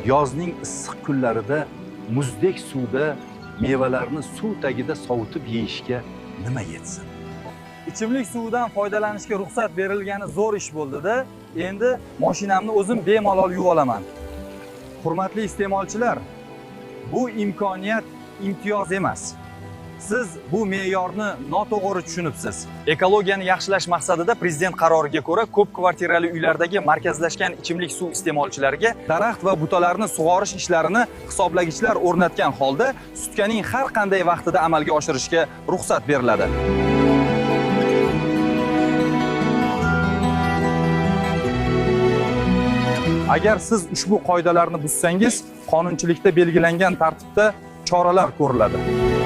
yozning issiq kunlarida muzdek suvda mevalarni suv tagida sovutib yeyishga nima yetsin? Ichimlik suvidan foydalanishga ruxsat berilgani zo'r ish bo'ldi-da, endi mashinamni o'zim bemalol yuvib olaman. Hurmatli iste'molchilar, bu imkoniyat imtiyoz emas. Siz bu me'yorni noto'g'ri tushunibsiz. Ekologiyani yaxshilash maqsadida prezident qaroriga ko'ra ko'p kvartirali uylardagi markazlashgan ichimlik suv iste'molchilariga daraxt va butalarni sug'orish ishlarini hisoblagichlar o'rnatgan holda sutkaning har qanday vaqtida amalga oshirishga ruxsat beriladi. Agar siz ushbu qoidalarni buzsangiz, qonunchilikda belgilangan tartibda choralar ko'riladi.